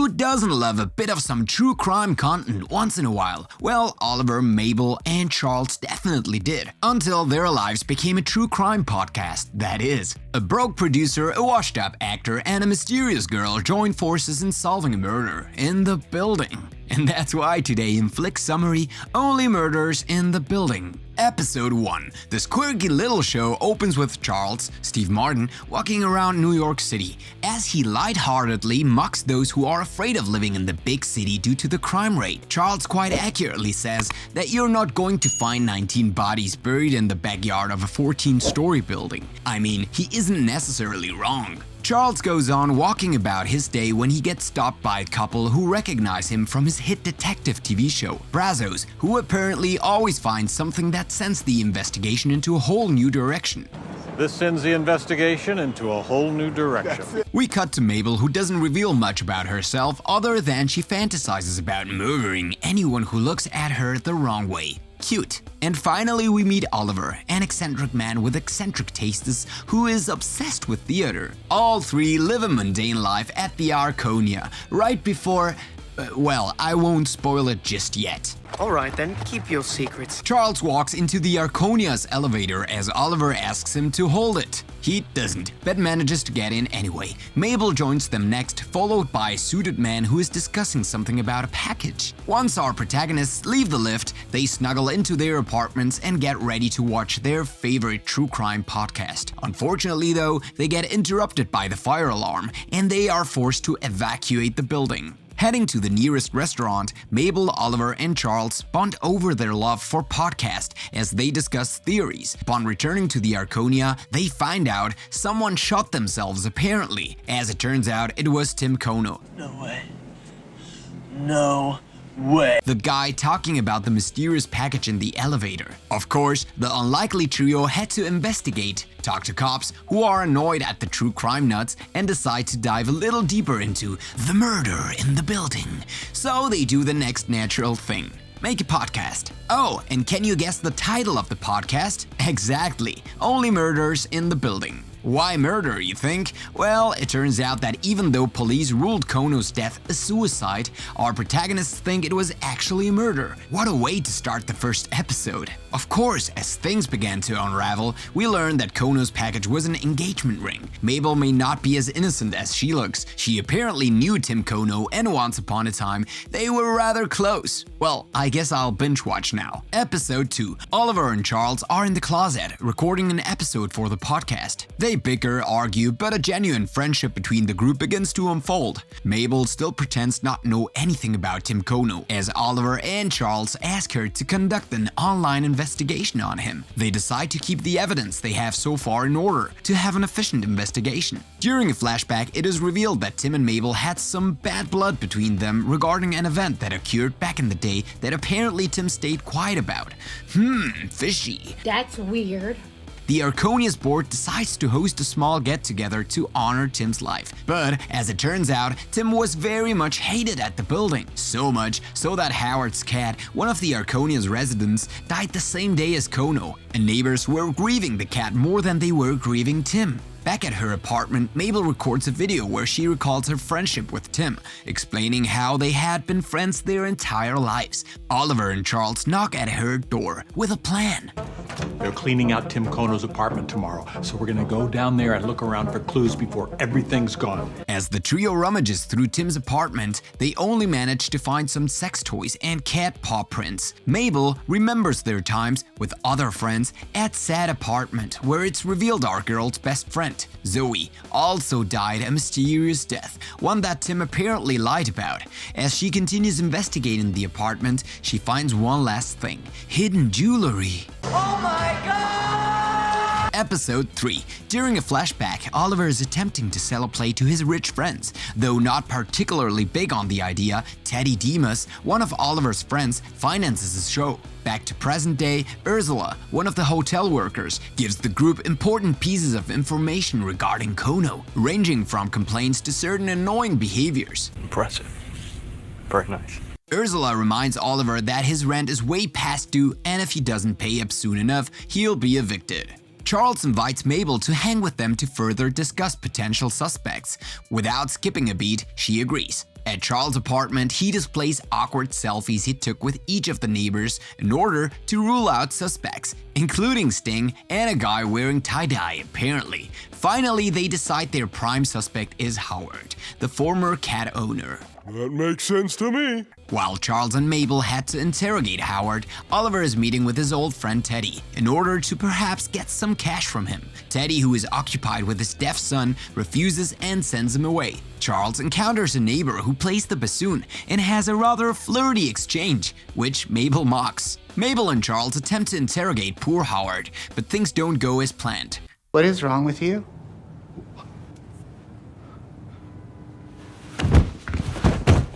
Who doesn't love a bit of some true crime content once in a while? Well, Oliver, Mabel, and Charles definitely did, until their lives became a true crime podcast, that is. A broke producer, a washed-up actor, and a mysterious girl joined forces in solving a murder in the building. And that's why today in Flick Summary, only murders in the building. Episode 1. This quirky little show opens with Charles, Steve Martin, walking around New York City as he lightheartedly mocks those who are afraid of living in the big city due to the crime rate. Charles quite accurately says that you're not going to find 19 bodies buried in the backyard of a 14-story building. I mean, he isn't necessarily wrong. Charles goes on walking about his day when he gets stopped by a couple who recognize him from his hit detective TV show, Brazos, who apparently always finds something that sends the investigation into a whole new direction. This sends the investigation into a whole new direction. We cut to Mabel, who doesn't reveal much about herself other than she fantasizes about murdering anyone who looks at her the wrong way. Cute. And finally we meet Oliver, an eccentric man with eccentric tastes who is obsessed with theater. All three live a mundane life at the Arconia, right before… well, I won't spoil it just yet. Alright then, keep your secrets. Charles walks into the Arconia's elevator as Oliver asks him to hold it. He doesn't, but manages to get in anyway. Mabel joins them next, followed by a suited man who is discussing something about a package. Once our protagonists leave the lift, they snuggle into their apartments and get ready to watch their favorite true crime podcast. Unfortunately though, they get interrupted by the fire alarm and they are forced to evacuate the building. Heading to the nearest restaurant, Mabel, Oliver, and Charles bond over their love for podcast as they discuss theories. Upon returning to the Arconia, they find out someone shot themselves apparently. As it turns out, it was Tim Kono. No way. No way. The guy talking about the mysterious package in the elevator. Of course, the unlikely trio had to investigate, talk to cops who are annoyed at the true crime nuts and decide to dive a little deeper into the murder in the building. So they do the next natural thing. Make a podcast. Oh, and can you guess the title of the podcast? Exactly, Only Murders in the Building. Why murder, you think? Well, it turns out that even though police ruled Kono's death a suicide, our protagonists think it was actually a murder. What a way to start the first episode. Of course, as things began to unravel, we learned that Kono's package was an engagement ring. Mabel may not be as innocent as she looks. She apparently knew Tim Kono, and once upon a time, they were rather close. Well, I guess I'll binge watch now. Episode 2. Oliver and Charles are in the closet, recording an episode for the podcast. They bicker, argue, but a genuine friendship between the group begins to unfold. Mabel still pretends not to know anything about Tim Kono, as Oliver and Charles ask her to conduct an online investigation on him. They decide to keep the evidence they have so far in order to have an efficient investigation. During a flashback, it is revealed that Tim and Mabel had some bad blood between them regarding an event that occurred back in the day that apparently Tim stayed quiet about. Fishy. That's weird. The Arconia's board decides to host a small get-together to honor Tim's life. But as it turns out, Tim was very much hated at the building. So much so that Howard's cat, one of the Arconia's residents, died the same day as Kono, and neighbors were grieving the cat more than they were grieving Tim. Back at her apartment, Mabel records a video where she recalls her friendship with Tim, explaining how they had been friends their entire lives. Oliver and Charles knock at her door with a plan. They're cleaning out Tim Kono's apartment tomorrow, so we're gonna go down there and look around for clues before everything's gone. As the trio rummages through Tim's apartment, they only manage to find some sex toys and cat paw prints. Mabel remembers their times with other friends at said apartment, where it's revealed our girl's best friend, Zoe, also died a mysterious death, one that Tim apparently lied about. As she continues investigating the apartment, she finds one last thing: hidden jewelry. Oh my god! Episode 3. During a flashback, Oliver is attempting to sell a play to his rich friends. Though not particularly big on the idea, Teddy Demas, one of Oliver's friends, finances his show. Back to present day, Ursula, one of the hotel workers, gives the group important pieces of information regarding Kono, ranging from complaints to certain annoying behaviors. Impressive. Very nice. Ursula reminds Oliver that his rent is way past due, and if he doesn't pay up soon enough, he'll be evicted. Charles invites Mabel to hang with them to further discuss potential suspects. Without skipping a beat, she agrees. At Charles' apartment, he displays awkward selfies he took with each of the neighbors in order to rule out suspects, including Sting and a guy wearing tie-dye, apparently. Finally, they decide their prime suspect is Howard, the former cat owner. That makes sense to me. While Charles and Mabel had to interrogate Howard, Oliver is meeting with his old friend Teddy in order to perhaps get some cash from him. Teddy, who is occupied with his deaf son, refuses and sends him away. Charles encounters a neighbor who plays the bassoon and has a rather flirty exchange, which Mabel mocks. Mabel and Charles attempt to interrogate poor Howard, but things don't go as planned. What is wrong with you?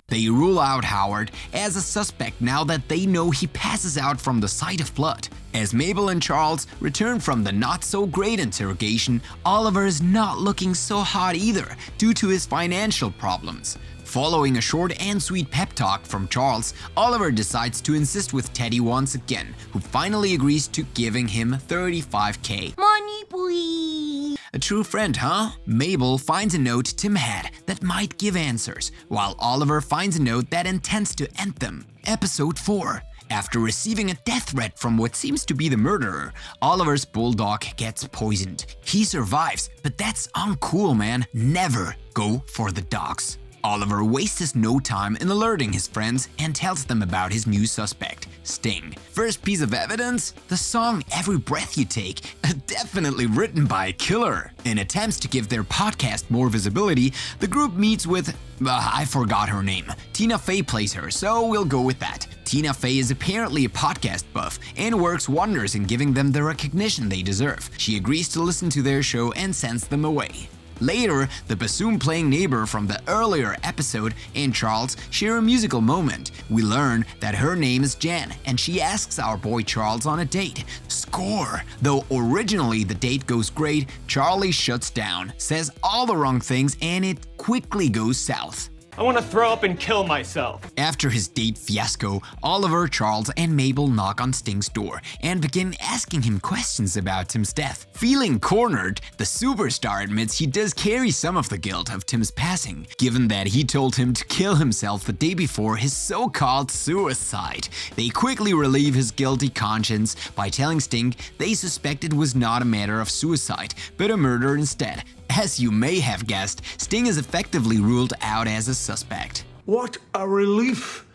They rule out Howard as a suspect now that they know he passes out from the sight of blood. As Mabel and Charles return from the not-so-great interrogation, Oliver is not looking so hot either due to his financial problems. Following a short and sweet pep talk from Charles, Oliver decides to insist with Teddy once again, who finally agrees to giving him $35K. Money, please. A true friend, huh? Mabel finds a note Tim had that might give answers, while Oliver finds a note that intends to end them. Episode 4. After receiving a death threat from what seems to be the murderer, Oliver's bulldog gets poisoned. He survives, but that's uncool, man. Never go for the dogs. Oliver wastes no time in alerting his friends and tells them about his new suspect, Sting. First piece of evidence? The song Every Breath You Take, definitely written by a killer. In attempts to give their podcast more visibility, the group meets with, I forgot her name. Tina Fey plays her, so we'll go with that. Tina Fey is apparently a podcast buff and works wonders in giving them the recognition they deserve. She agrees to listen to their show and sends them away. Later, the bassoon-playing neighbor from the earlier episode and Charles share a musical moment. We learn that her name is Jan, and she asks our boy Charles on a date. Score! Though originally the date goes great, Charlie shuts down, says all the wrong things, and it quickly goes south. I want to throw up and kill myself. After his date fiasco, Oliver, Charles, and Mabel knock on Sting's door and begin asking him questions about Tim's death. Feeling cornered, the superstar admits he does carry some of the guilt of Tim's passing, given that he told him to kill himself the day before his so-called suicide. They quickly relieve his guilty conscience by telling Sting they suspect it was not a matter of suicide, but a murder instead. As you may have guessed, Sting is effectively ruled out as a suspect. What a relief!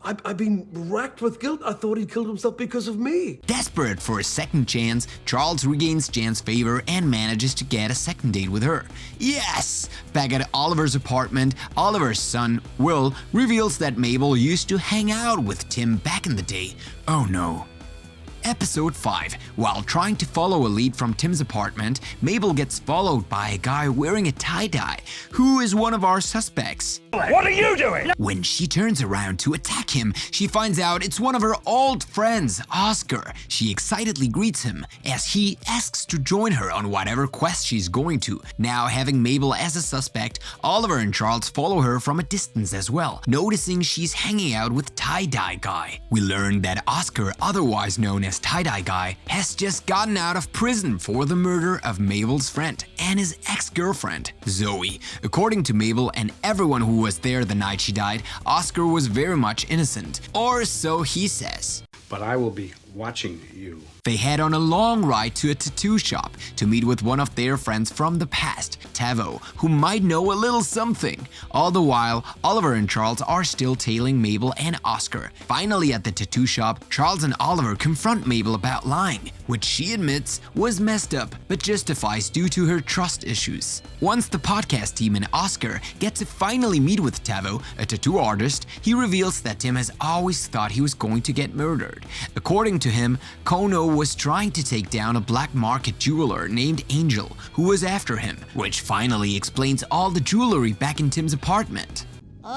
I've been racked with guilt. I thought he killed himself because of me. Desperate for a second chance, Charles regains Jan's favor and manages to get a second date with her. Yes! Back at Oliver's apartment, Oliver's son, Will, reveals that Mabel used to hang out with Tim back in the day. Oh no. Episode 5. While trying to follow a lead from Tim's apartment, Mabel gets followed by a guy wearing a tie-dye, who is one of our suspects. What are you doing? When she turns around to attack him, she finds out it's one of her old friends, Oscar. She excitedly greets him as he asks to join her on whatever quest she's going to. Now having Mabel as a suspect, Oliver and Charles follow her from a distance as well, noticing she's hanging out with tie-dye guy. We learn that Oscar, otherwise known as tie-dye guy, has just gotten out of prison for the murder of Mabel's friend and his ex-girlfriend, Zoe. According to Mabel and everyone who was there the night she died, Oscar was very much innocent, or so he says. But I will be watching you. They head on a long ride to a tattoo shop to meet with one of their friends from the past, Tavo, who might know a little something. All the while, Oliver and Charles are still tailing Mabel and Oscar. Finally at the tattoo shop, Charles and Oliver confront Mabel about lying, which she admits was messed up but justifies due to her trust issues. Once the podcast team and Oscar get to finally meet with Tavo, a tattoo artist, he reveals that Tim has always thought he was going to get murdered. According to him, Kono was trying to take down a black market jeweler named Angel, who was after him, which finally explains all the jewelry back in Tim's apartment. Oh,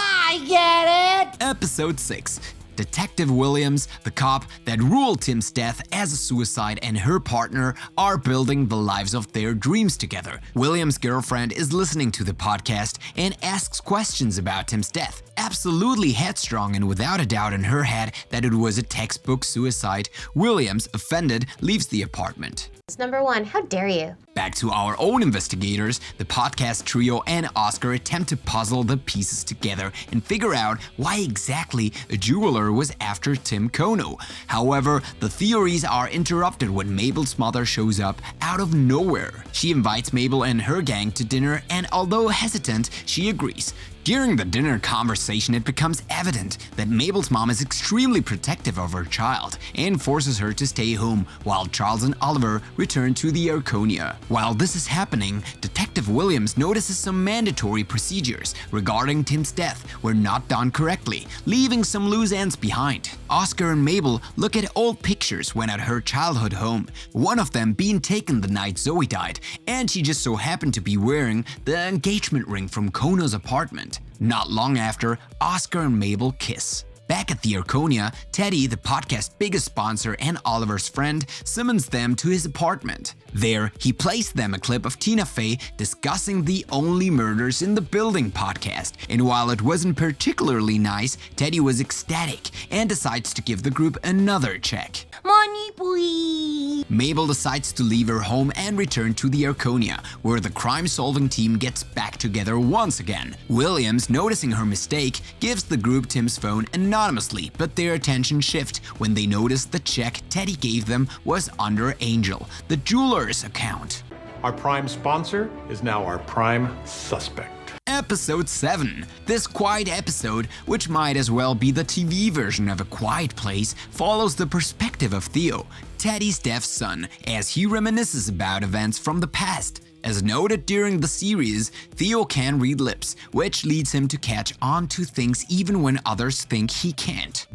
I get it! Episode 6. Detective Williams, the cop that ruled Tim's death as a suicide, and her partner are building the lives of their dreams together. Williams' girlfriend is listening to the podcast and asks questions about Tim's death. Absolutely headstrong and without a doubt in her head that it was a textbook suicide, Williams, offended, leaves the apartment. Number 1, how dare you? Back to our own investigators, the podcast trio and Oscar attempt to puzzle the pieces together and figure out why exactly a jeweler was after Tim Kono. However, the theories are interrupted when Mabel's mother shows up out of nowhere. She invites Mabel and her gang to dinner, and although hesitant, she agrees. During the dinner conversation, it becomes evident that Mabel's mom is extremely protective of her child and forces her to stay home while Charles and Oliver return to the Arconia. While this is happening, Detective Williams notices some mandatory procedures regarding Tim's death were not done correctly, leaving some loose ends behind. Oscar and Mabel look at old pictures when at her childhood home, one of them being taken the night Zoe died, and she just so happened to be wearing the engagement ring from Kono's apartment. Not long after, Oscar and Mabel kiss. Back at the Arconia, Teddy, the podcast's biggest sponsor and Oliver's friend, summons them to his apartment. There, he plays them a clip of Tina Fey discussing the Only Murders in the Building podcast, and while it wasn't particularly nice, Teddy was ecstatic and decides to give the group another check. Money, please. Mabel decides to leave her home and return to the Arconia, where the crime-solving team gets back together once again. Williams, noticing her mistake, gives the group Tim's phone anonymously, but their attention shifts when they notice the check Teddy gave them was under Angel, the jeweler's account. Our prime sponsor is now our prime suspect. Episode 7. This quiet episode, which might as well be the TV version of A Quiet Place, follows the perspective of Theo, Teddy's deaf son, as he reminisces about events from the past. As noted during the series, Theo can read lips, which leads him to catch on to things even when others think he can't.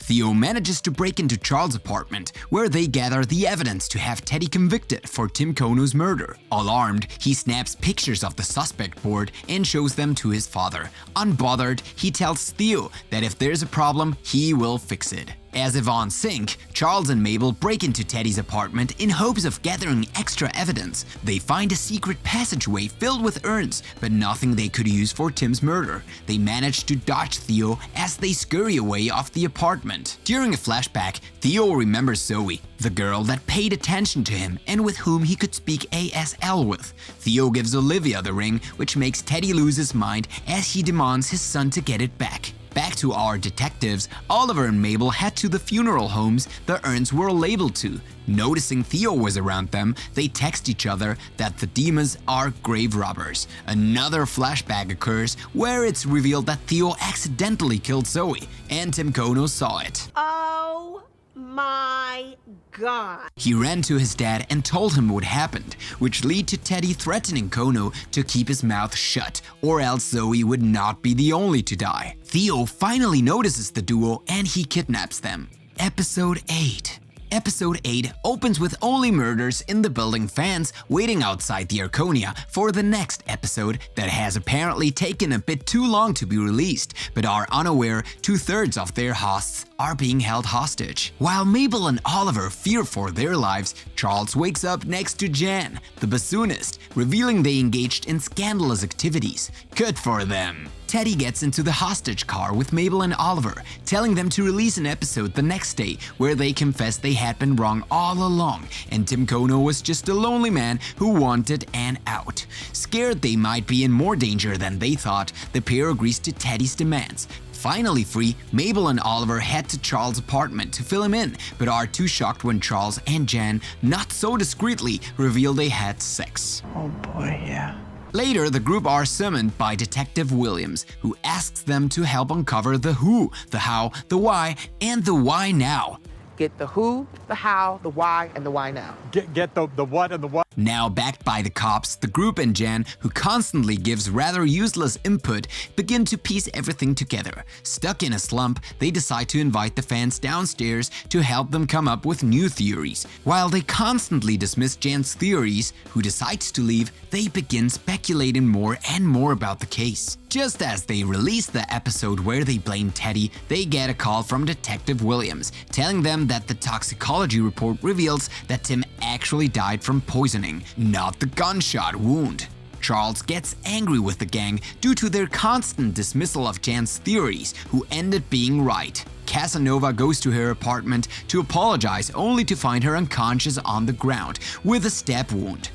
Theo manages to break into Charles' apartment, where they gather the evidence to have Teddy convicted for Tim Kono's murder. Alarmed, he snaps pictures of the suspect board and shows them to his father. Unbothered, he tells Theo that if there's a problem, he will fix it. As if on sync, Charles and Mabel break into Teddy's apartment in hopes of gathering extra evidence. They find a secret passageway filled with urns, but nothing they could use for Tim's murder. They manage to dodge Theo as they scurry away off the apartment. During a flashback, Theo remembers Zoe, the girl that paid attention to him and with whom he could speak ASL with. Theo gives Olivia the ring, which makes Teddy lose his mind as he demands his son to get it back. Back to our detectives, Oliver and Mabel head to the funeral homes the urns were labeled to. Noticing Theo was around them, they text each other that the demons are grave robbers. Another flashback occurs where it's revealed that Theo accidentally killed Zoe, and Tim Kono saw it. Oh my God. He ran to his dad and told him what happened, which led to Teddy threatening Kono to keep his mouth shut, or else Zoe would not be the only to die. Theo finally notices the duo and he kidnaps them. Episode 8. Episode 8 opens with Only Murders in the Building fans waiting outside the Arconia for the next episode that has apparently taken a bit too long to be released, but are unaware 2/3 of their hosts are being held hostage. While Mabel and Oliver fear for their lives, Charles wakes up next to Jan, the bassoonist, revealing they engaged in scandalous activities. Good for them. Teddy gets into the hostage car with Mabel and Oliver, telling them to release an episode the next day where they confess they had been wrong all along and Tim Kono was just a lonely man who wanted an out. Scared they might be in more danger than they thought, the pair agrees to Teddy's demands. Finally free, Mabel and Oliver head to Charles' apartment to fill him in, but are too shocked when Charles and Jan, not so discreetly, reveal they had sex. Oh boy, yeah. Later, the group are summoned by Detective Williams, who asks them to help uncover the who, the how, the why, and the why now. Get the who, the how, the why, and the why now. Get the what and the what. Now backed by the cops, the group and Jan, who constantly gives rather useless input, begin to piece everything together. Stuck in a slump, they decide to invite the fans downstairs to help them come up with new theories. While they constantly dismiss Jan's theories, who decides to leave, they begin speculating more and more about the case. Just as they release the episode where they blame Teddy, they get a call from Detective Williams, telling them that the toxicology report reveals that Tim actually died from poisoning, not the gunshot wound. Charles gets angry with the gang due to their constant dismissal of Jan's theories, who ended being right. Casanova goes to her apartment to apologize, only to find her unconscious on the ground with a stab wound.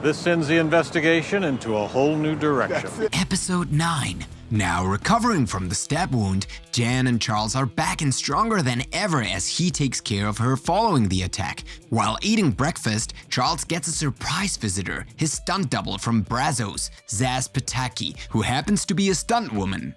This sends the investigation into a whole new direction. Episode 9. Now recovering from the stab wound, Jan and Charles are back and stronger than ever as he takes care of her following the attack. While eating breakfast, Charles gets a surprise visitor, his stunt double from Brazos, Zaz Pataki, who happens to be a stunt woman.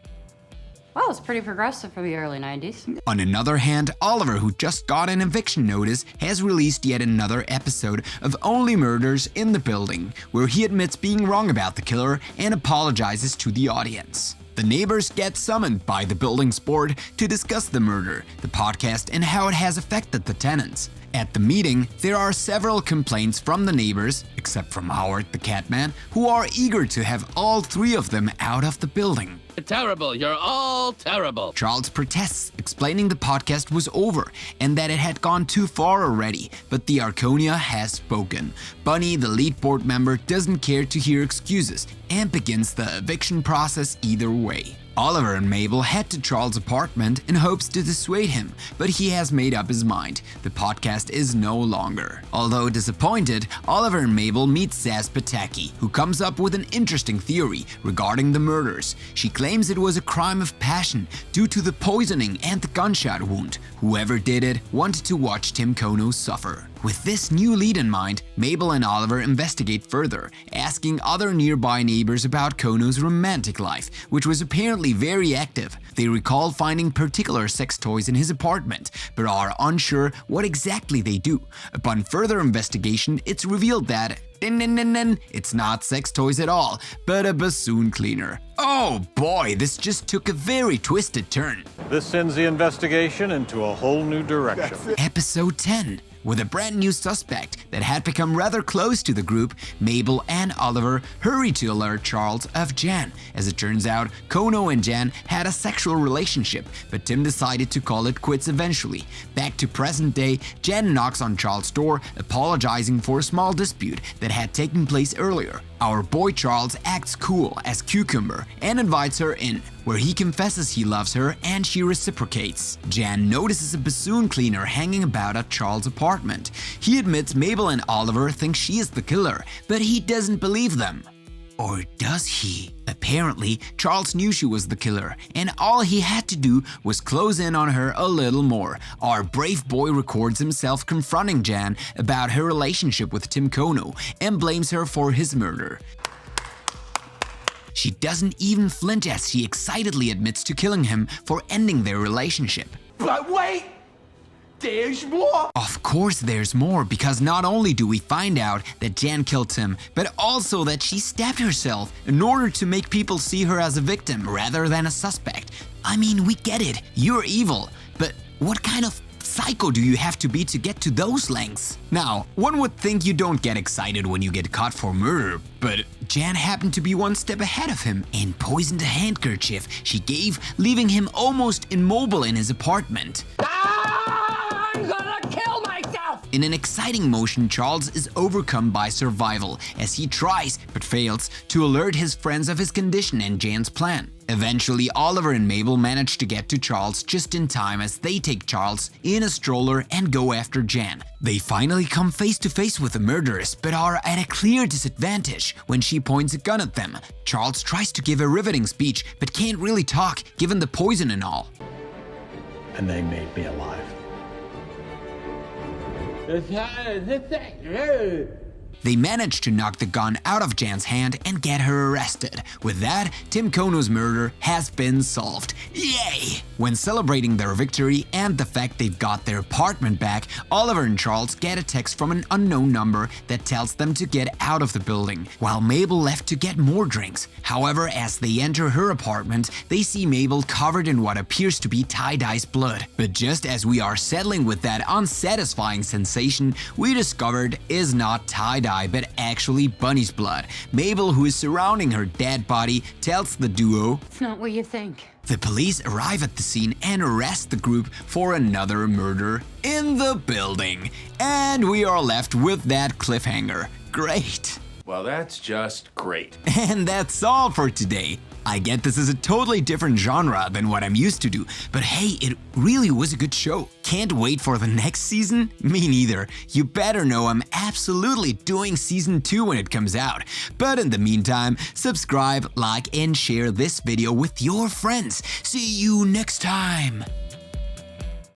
Well, it's pretty progressive for the early 90s. On another hand, Oliver, who just got an eviction notice, has released yet another episode of Only Murders in the Building, where he admits being wrong about the killer and apologizes to the audience. The neighbors get summoned by the building's board to discuss the murder, the podcast, and how it has affected the tenants. At the meeting, there are several complaints from the neighbors, except from Howard the Catman, who are eager to have all three of them out of the building. Terrible, you're all terrible. Charles protests, explaining the podcast was over and that it had gone too far already, but the Arconia has spoken. Bunny, the lead board member, doesn't care to hear excuses and begins the eviction process either way. Oliver and Mabel head to Charles' apartment in hopes to dissuade him, but he has made up his mind. The podcast is no longer. Although disappointed, Oliver and Mabel meet Zaz Pataki, who comes up with an interesting theory regarding the murders. She claims it was a crime of passion due to the poisoning and the gunshot wound. Whoever did it wanted to watch Tim Kono suffer. With this new lead in mind, Mabel and Oliver investigate further, asking other nearby neighbors about Kono's romantic life, which was apparently very active. They recall finding particular sex toys in his apartment, but are unsure what exactly they do. Upon further investigation, it's revealed that it's not sex toys at all, but a bassoon cleaner. Oh boy, this just took a very twisted turn. This sends the investigation into a whole new direction. Episode 10. With a brand new suspect that had become rather close to the group, Mabel and Oliver hurry to alert Charles of Jan. As it turns out, Kono and Jan had a sexual relationship, but Tim decided to call it quits eventually. Back to present day, Jan knocks on Charles' door, apologizing for a small dispute that had taken place earlier. Our boy Charles acts cool as Cucumber and invites her in, where he confesses he loves her and she reciprocates. Jan notices a bassoon cleaner hanging about at Charles' apartment. He admits Mabel and Oliver think she is the killer, but he doesn't believe them. Or does he? Apparently, Charles knew she was the killer, and all he had to do was close in on her a little more. Our brave boy records himself confronting Jan about her relationship with Tim Kono and blames her for his murder. She doesn't even flinch as she excitedly admits to killing him for ending their relationship. But wait! There's more! Of course there's more, because not only do we find out that Jan killed Tim, but also that she stabbed herself in order to make people see her as a victim rather than a suspect. I mean, we get it, you're evil, but what kind of psycho do you have to be to get to those lengths? Now, one would think you don't get excited when you get caught for murder, but Jan happened to be one step ahead of him and poisoned a handkerchief she gave, leaving him almost immobile in his apartment. I'm gonna kill myself! In an exciting motion, Charles is overcome by survival as he tries, but fails, to alert his friends of his condition and Jan's plan. Eventually, Oliver and Mabel manage to get to Charles just in time as they take Charles in a stroller and go after Jan. They finally come face to face with the murderers, but are at a clear disadvantage when she points a gun at them. Charles tries to give a riveting speech, but can't really talk given the poison and all. And they made me alive. They manage to knock the gun out of Jan's hand and get her arrested. With that, Tim Kono's murder has been solved. Yay! When celebrating their victory and the fact they've got their apartment back, Oliver and Charles get a text from an unknown number that tells them to get out of the building, while Mabel left to get more drinks. However, as they enter her apartment, they see Mabel covered in what appears to be tie-dye's blood. But just as we are settling with that unsatisfying sensation, we discovered is not tie-dye but actually Bunny's blood. Mabel, who is surrounding her dead body, tells the duo, It's not what you think. The police arrive at the scene and arrest the group for another murder in the building. And we are left with that cliffhanger. Great. Well, that's just great. And that's all for today. I get this is a totally different genre than what I'm used to do, but hey, it really was a good show. Can't wait for the next season? Me neither. You better know I'm absolutely doing season 2 when it comes out. But in the meantime, subscribe, like, and share this video with your friends. See you next time.